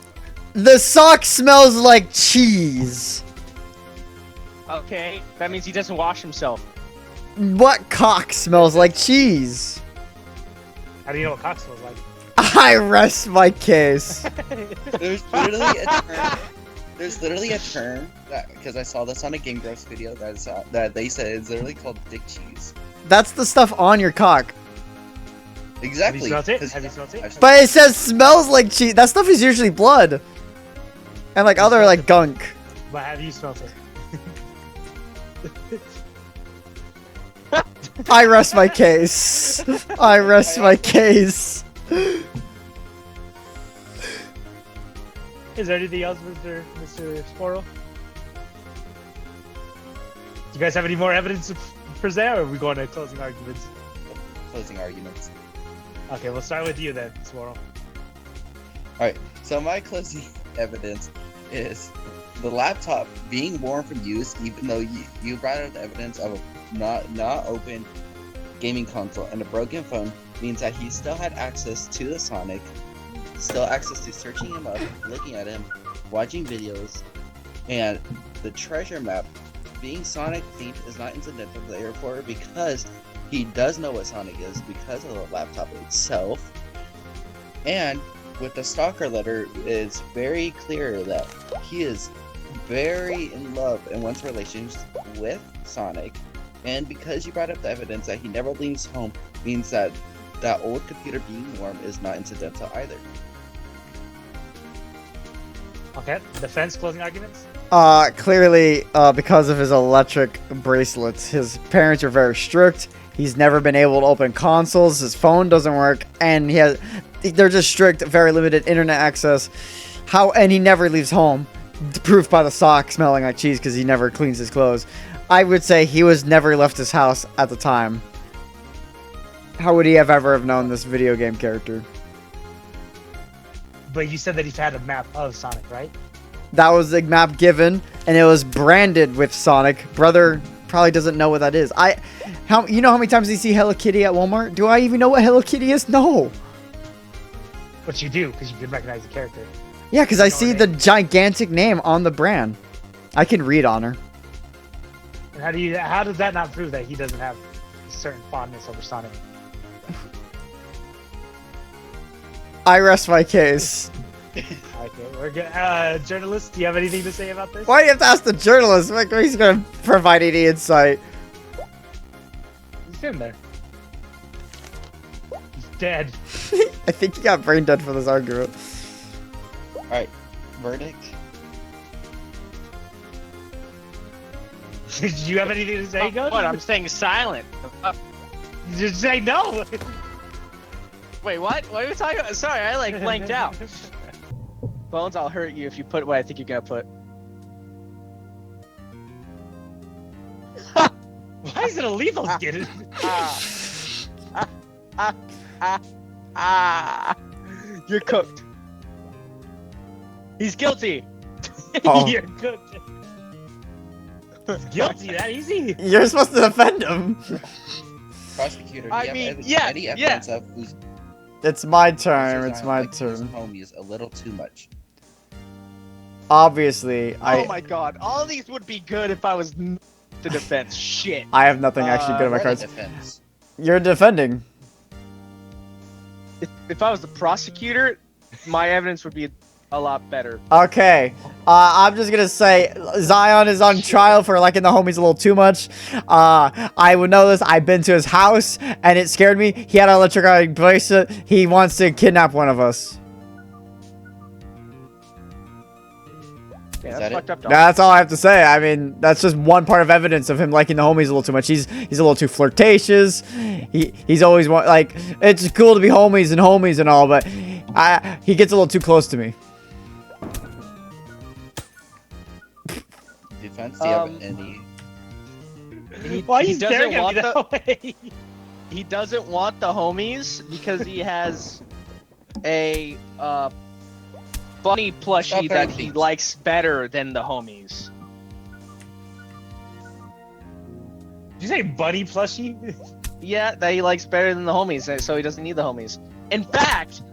S3: The sock smells like cheese.
S1: Okay, that means he doesn't wash himself.
S3: What cock smells like cheese?
S4: How do you know what cock smells like?
S3: I rest my case.
S2: There's literally a term. There's literally a term that because I saw this on a Game Growth video that they said it's literally called dick cheese.
S3: That's the stuff on your cock.
S2: Exactly.
S4: Have you smelled it?
S2: 'cause
S4: Have you smelled it?
S3: But it says smells like cheese. That stuff is usually blood. And like other like gunk.
S4: But have you smelled it?
S3: I rest my case. I rest my case.
S4: Is there anything else, Mr. Squirrel? you guys have any more evidence to present, or are we going to closing arguments?
S2: Closing arguments.
S4: Okay, we'll start with you then, Swirl.
S2: Alright, so my closing evidence is the laptop being worn from use, even though you brought out the evidence of a not open gaming console and a broken phone, means that he still had access to the Sonic, still access to searching him up, looking at him, watching videos, and the treasure map being Sonic themed is not incidental therefore because he does know what Sonic is because of the laptop itself. And with the stalker letter, it's very clear that he is very in love and wants relations with Sonic. And because you brought up the evidence that he never leaves home, means that that old computer being warm is not incidental either.
S4: Okay, defense, closing arguments?
S3: Clearly, because of his electric bracelets, his parents are very strict. He's never been able to open consoles. His phone doesn't work, and they're just strict, very limited internet access. And he never leaves home. Proof by the sock smelling like cheese because he never cleans his clothes. I would say he was never left his house at the time. How would he have ever known this video game character?
S4: But you said that he's had a map of Sonic, right?
S3: That was the map given, and it was branded with Sonic. Brother probably doesn't know what that is. You know how many times you see Hello Kitty at Walmart? Do I even know what Hello Kitty is? No.
S4: But you do, because you can recognize the character.
S3: Yeah, because I see the gigantic name on the brand. I can read on her.
S4: And how does that not prove that he doesn't have a certain fondness over Sonic?
S3: I rest my case.
S4: Okay, we're good. Journalist, do you have anything to say about this?
S3: Why do you have to ask the journalist? Like, he's going to provide any insight.
S4: He's in there. He's dead.
S3: I think he got brain dead for this argument.
S2: Alright, verdict?
S4: Did you have anything to say, Ghost?
S1: What? I'm staying silent.
S4: Just say no!
S1: Wait, what? What are you talking about? Sorry, I like blanked out. Bones, I'll hurt you if you put what I think you're gonna put.
S4: Why is it a lethal skin?
S1: You're cooked. He's guilty.
S3: Oh.
S4: You're cooked. Guilty, that easy?
S3: You're supposed to defend him.
S2: Prosecutor, do
S1: I
S2: you
S1: mean,
S2: have
S1: yeah,
S2: any evidence of who's
S3: It's my turn. It's my turn.
S2: homies a little too much?
S3: Obviously,
S1: Oh my god, all these would be good if I was the defense. Shit.
S3: I have nothing actually good on my
S2: We're the
S3: cards.
S2: defense.
S3: You're defending.
S1: If I was the prosecutor, my evidence would be a lot better.
S3: Okay, I'm just gonna say Zion is on trial for liking the homies a little too much. I would know this. I've been to his house and it scared me. He had an electric bracelet. He wants to kidnap one of us.
S1: Yeah,
S2: Is
S1: that's
S2: that
S1: fucked up, dog.
S3: That's all I have to say. I mean, that's just one part of evidence of him liking the homies a little too much. He's a little too flirtatious. He's always like, it's cool to be homies and all, but he gets a little too close to me.
S2: Defense, do you have any?
S4: Why are
S1: he
S4: you staring at me that way?
S1: He doesn't want the homies because he has a bunny plushie
S2: Stop
S1: that
S2: everything.
S1: he likes better than the homies.
S4: Did you say bunny plushie?
S1: Yeah, that he likes better than the homies, so he doesn't need the homies. In fact,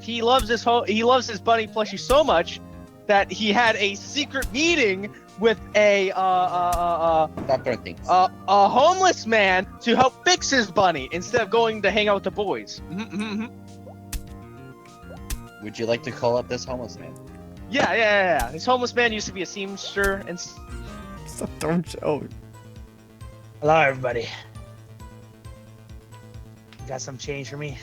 S1: he loves his bunny plushie so much that he had a secret meeting with a
S2: Stop throwing things.
S1: homeless man to help fix his bunny instead of going to hang out with the boys.
S2: Would you like to call up this homeless man?
S1: Yeah. This homeless man used to be a seamster and.
S3: Stop throwing joke.
S4: Hello, everybody. You got some change for me?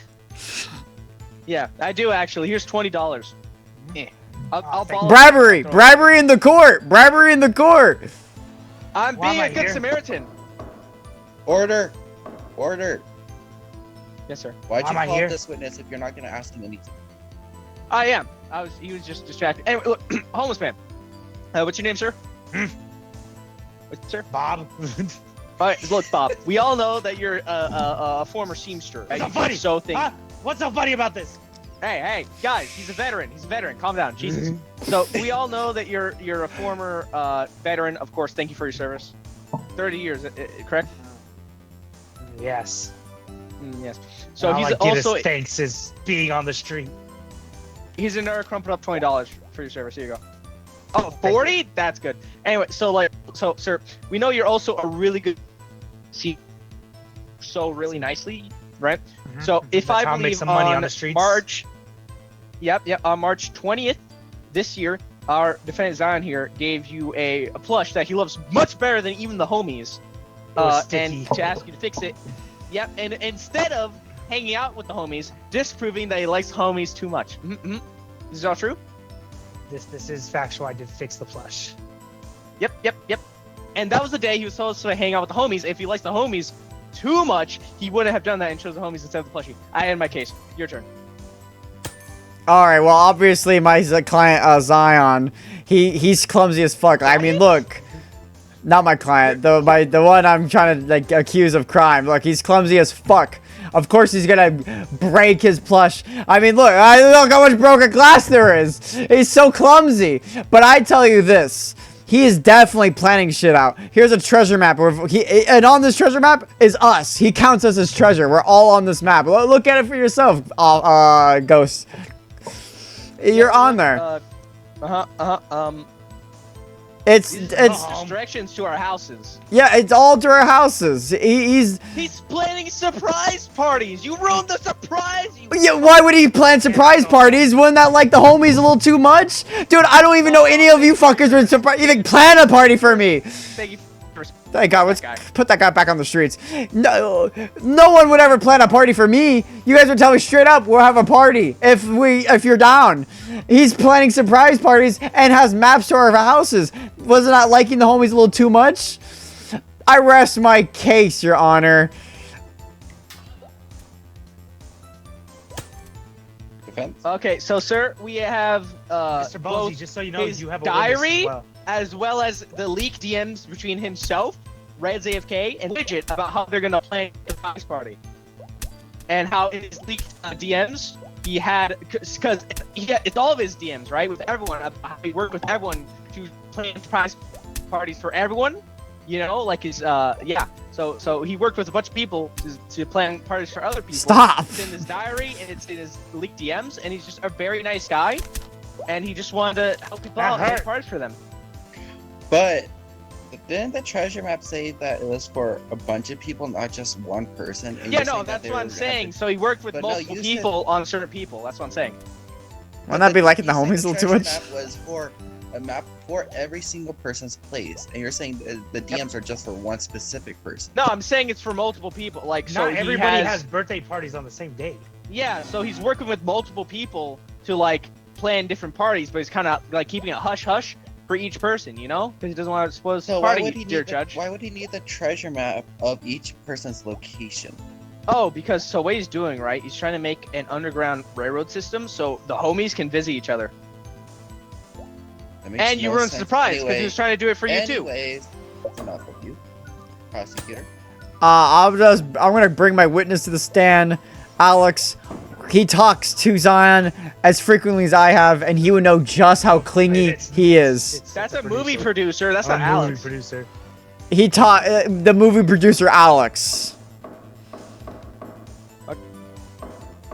S1: Yeah, I do actually. Here's $20. I'll follow.
S3: Bribery in the court.
S1: I'm
S4: Why
S1: being
S4: am I
S1: a good
S4: here?
S1: Samaritan.
S2: Order!
S1: Yes, sir.
S2: Why'd
S4: Why
S2: you
S4: am I
S2: call
S4: here?
S2: this witness if you're not going to ask him anything?
S1: I am. He was just distracted. Anyway, look, homeless man. What's your name, sir? Sir?
S4: Bob.
S1: All right, look, Bob. We all know that you're a former seamster.
S4: What's so
S1: You
S4: funny?
S1: sew things.
S4: Huh? What's so funny about this?
S1: Hey, guys, he's a veteran. He's a veteran. Calm down, Jesus. So we all know that you're a former veteran. Of course, thank you for your service. 30 years, correct?
S4: Yes.
S1: Yes. So
S4: All
S1: he's
S4: I get
S1: also
S4: is thanks is being on the street.
S1: he's another crumpled up $20 for your service. Here you go. Oh, 40? That's good. Anyway, so sir, we know you're also a really good really nicely, right?
S4: Mhm.
S1: So if
S4: That's
S1: I
S4: how I make
S1: believe
S4: some money
S1: on
S4: on the streets.
S1: March, on March 20th this year, our defendant Zion here gave you a plush that he loves much better than even the homies,
S4: It was
S1: and
S4: sticky.
S1: to ask you to fix it. Yep, and instead of hanging out with the homies, disproving that he likes homies too much. Mm-hmm. Is this all true?
S4: This is factual. I did fix the plush.
S1: Yep. And that was the day he was supposed to hang out with the homies. If he likes the homies too much, he wouldn't have done that and chose the homies instead of the plushie. I end my case. Your turn.
S3: All right. Well, obviously my client Zion, he's clumsy as fuck. I mean, look, not my client, the one I'm trying to like accuse of crime. Look, he's clumsy as fuck. Of course he's gonna break his plush. I mean, look how much broken glass there is. He's so clumsy. But I tell you this. He is definitely planning shit out. Here's a treasure map and on this treasure map is us. He counts us as treasure. We're all on this map. Look at it for yourself, Ghost. You're on there. It's
S1: Directions to our houses.
S3: yeah, it's all to our houses. He's
S1: planning surprise parties. You ruined the surprise.
S3: yeah. Why would he plan surprise parties? Wouldn't that like the homies a little too much, dude? I don't even know any of you fuckers would even plan a party for me.
S1: Thank you.
S3: Thank God, let's put that guy back on the streets. No one would ever plan a party for me. You guys would tell me straight up, we'll have a party if you're down. He's planning surprise parties and has maps to our houses. Was it not liking the homies a little too much? I rest my case, Your Honor.
S2: Defense?
S1: Okay, so sir, we have
S4: Mr.
S1: both
S4: Bonesy, just so you know,
S1: his
S4: you have a
S1: diary
S4: witness
S1: as well as the leaked DMs between himself, Red's AFK, and Widget about how they're gonna plan the surprise party, and how in his leaked DMs he had because it's all of his DMs, right, with everyone. How he worked with everyone to plan surprise parties for everyone. You know, like his yeah. So he worked with a bunch of people to plan parties for other people.
S3: Stop.
S1: It's in his diary and it's in his leaked DMs, and he's just a very nice guy, and he just wanted to help people out and make parties for them.
S2: But didn't the treasure map say that it was for a bunch of people, not just one person? And
S1: Yeah,
S2: you're
S1: no,
S2: saying that
S1: that's
S2: they
S1: what
S2: were
S1: I'm
S2: gonna
S1: saying.
S2: have to-
S1: So he worked with
S2: But no,
S1: multiple
S2: you
S1: people on certain people. That's what I'm saying.
S3: Wouldn't that be liking the
S2: you said
S3: homies a little too
S2: treasure
S3: much?
S2: Map was for a map for every single person's place, and you're saying the DMs are just for one specific person.
S1: No, I'm saying it's for multiple people. Like, so
S4: Not
S1: he
S4: everybody has birthday parties on the same day.
S1: Yeah, so he's working with multiple people to like plan different parties, but he's kind of like keeping it hush hush for each person, you know, because he doesn't want to expose the
S2: So
S1: party, dear judge.
S2: why would he need the treasure map of each person's location?
S1: Oh, because so what he's doing, right? He's trying to make an underground railroad system so the homies can visit each other.
S2: That makes
S1: And you
S2: no
S1: ruined
S2: sense.
S1: surprise because he
S2: Anyways-
S1: was trying to do it for you too.
S2: Anyways, that's enough of you, prosecutor.
S3: I'm gonna bring my witness to the stand, Alex. He talks to Zion as frequently as I have, and he would know just how clingy he is.
S1: That's a movie producer. That's
S4: I'm
S1: not
S4: a movie
S1: Alex.
S4: producer.
S3: He taught the movie producer Alex,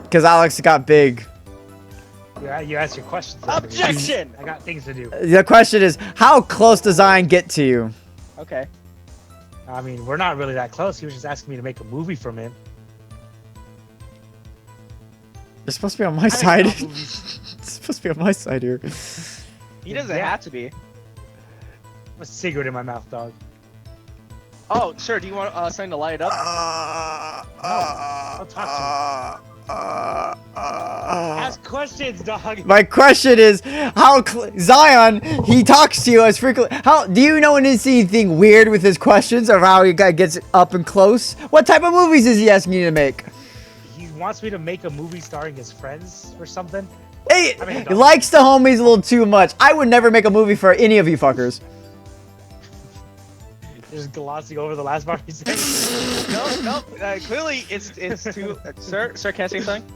S3: because Alex got big.
S4: Yeah, you asked your questions. already.
S1: Objection.
S4: I got things to do.
S3: The question is, how close does Zion get to you?
S1: Okay.
S4: I mean, we're not really that close. He was just asking me to make a movie from him.
S3: You're supposed to be on my side.
S4: not movies.
S3: It's supposed to be on my side here.
S1: He doesn't
S4: Yeah.
S1: have to be.
S4: A cigarette in my mouth, dog.
S1: Oh, sir, do you want something to light it up?
S4: Don't talk to me. Ask questions, dog.
S3: My question is, how Zion, he talks to you as frequently. How do you know anything weird with his questions of how he gets up and close? What type of movies is he asking you to make?
S4: He wants me to make a movie starring his friends or something.
S3: Hey,
S4: I mean,
S3: he
S4: don't-
S3: likes the homies a little too much. I would never make a movie for any of you fuckers.
S4: Just glossing over the last part he said.
S1: No. Clearly, it's too. Sir, can I say something?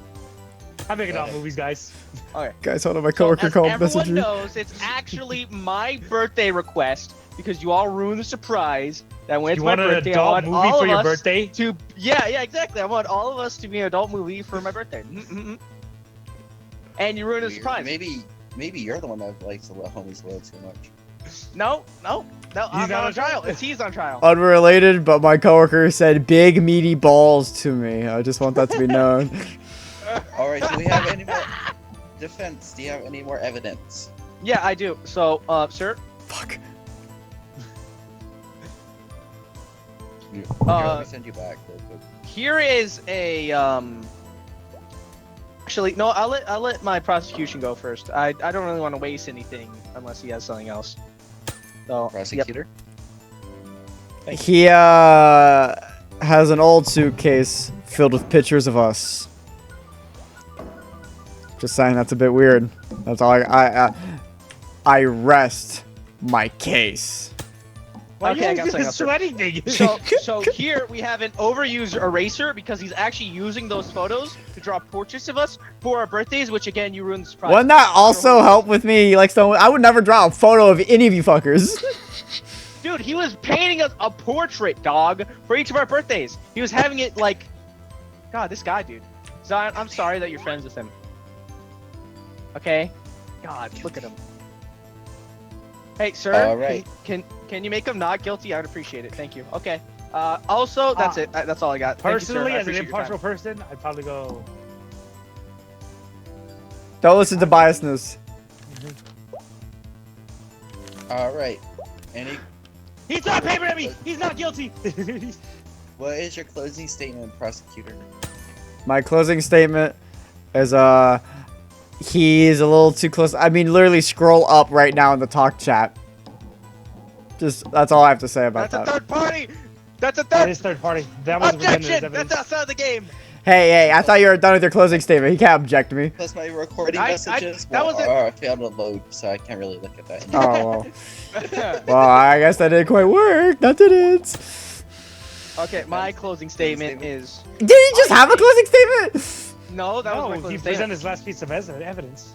S4: I'm making out movies, guys.
S1: Okay.
S3: Guys, hold on. My
S1: So
S3: coworker
S1: as
S3: called
S1: everyone
S3: message me.
S1: knows, it's actually my birthday request because you all ruined the surprise. That when it's
S4: You
S1: my
S4: want an
S1: birthday, I
S4: adult
S1: want
S4: movie
S1: all
S4: for
S1: of
S4: your
S1: us
S4: birthday?
S1: to. Yeah, exactly. I want all of us to be an adult movie for my birthday. And you ruined the
S2: Weird.
S1: surprise.
S2: Maybe you're the one that likes the homies a little too much.
S1: No. I'm not on trial. He's on trial.
S3: Unrelated, but my coworker said big meaty balls to me. I just want that to be known.
S2: All right. Do we have any more defense? Do you have any more evidence?
S1: Yeah, I do. So, sir,
S3: Fuck.
S2: Here, let me send you back real quick.
S1: here is a Actually, no. I'll let my prosecution go first. I don't really want to waste anything unless he has something else. So, yep.
S2: Prosecutor.
S3: He has an old suitcase filled with pictures of us. Just saying, that's a bit weird. That's all. I rest my case.
S4: Why
S1: Okay, I
S4: you
S1: got
S4: guys
S1: something else, sir.
S4: sweating thing?
S1: So here we have an overused eraser because he's actually using those photos to draw portraits of us for our birthdays, which again you ruined the surprise.
S3: Wouldn't that also help with me? Like, so I would never draw a photo of any of you fuckers.
S1: Dude, he was painting us a portrait, dog, for each of our birthdays. He was having it like, God, this guy, dude. Zion, I'm sorry that you're friends with him. Okay? God, look at him. Hey, sir.
S2: All right.
S1: Can you make him not guilty? I'd appreciate it. Thank you. Okay. Also, that's it. That's all I got. Thank you, sir.
S4: Personally,
S1: I
S4: as an
S1: appreciate your time.
S4: impartial person, I'd probably go.
S3: Don't listen to biasness.
S2: All right. Any?
S4: He's not paper at me. He's not guilty.
S2: What is your closing statement, prosecutor?
S3: My closing statement is he's a little too close. I mean, literally scroll up right now in the talk chat. Just that's all I have to say about
S1: That's
S3: that.
S1: a third party. That's a
S4: That
S1: third.
S4: is third party. That was presented as
S1: Objection.
S4: evidence.
S1: That's outside the game.
S3: Hey, I thought you were done with your closing statement. He can't object me.
S2: Plus my recording
S1: I-
S2: messages
S1: that was it.
S2: are failed to load, so I can't really look at that.
S3: Oh well. Well, I guess that didn't quite work. That didn't.
S1: Okay, my closing statement is
S3: Did he just have a closing statement?
S1: no. That was my
S4: No,
S1: closing
S4: he
S1: statement.
S4: presented his last piece of evidence.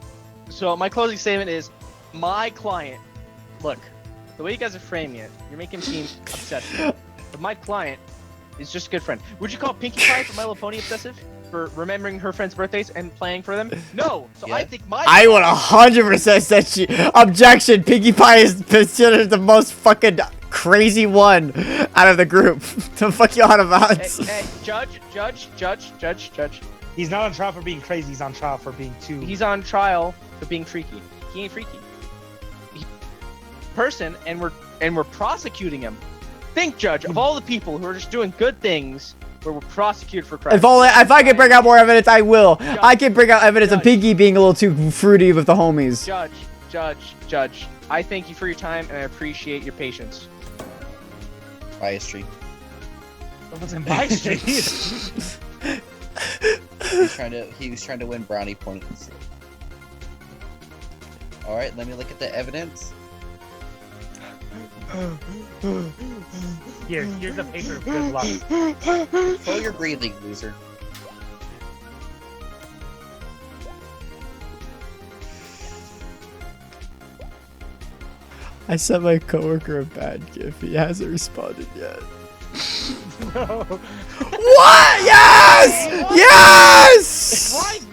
S1: So my closing statement is, my client. Look, the way you guys are framing it, you're making him seem obsessive. But my client is just a good friend. Would you call Pinkie Pie from My Little Pony obsessive for remembering her friends' birthdays and playing for them? No. So I
S2: Yeah.
S1: think my.
S3: I would 100% said she objection. Pinkie Pie is considered the most fucking crazy one out of the group. The fuck you on about?
S1: Hey, judge.
S4: He's not on trial for being crazy. He's on trial for being too.
S1: He's on trial for being freaky. He ain't freaky. Person, and we're prosecuting him. Think, Judge, of all the people who are just doing good things, where we're prosecuted for crime.
S3: If I could bring out more evidence, I will. I can bring out evidence of Pinkie being a little too fruity with the homies.
S1: Judge, I thank you for your time and I appreciate your patience.
S2: Bias tree.
S4: That wasn't my street.
S2: He was trying to win brownie points. All right, let me look at the evidence.
S4: Here's a paper of good luck.
S2: Control your breathing, loser.
S3: I sent my coworker a bad gift. He hasn't responded yet.
S4: No.
S3: What? Yes! Yes!
S1: It's right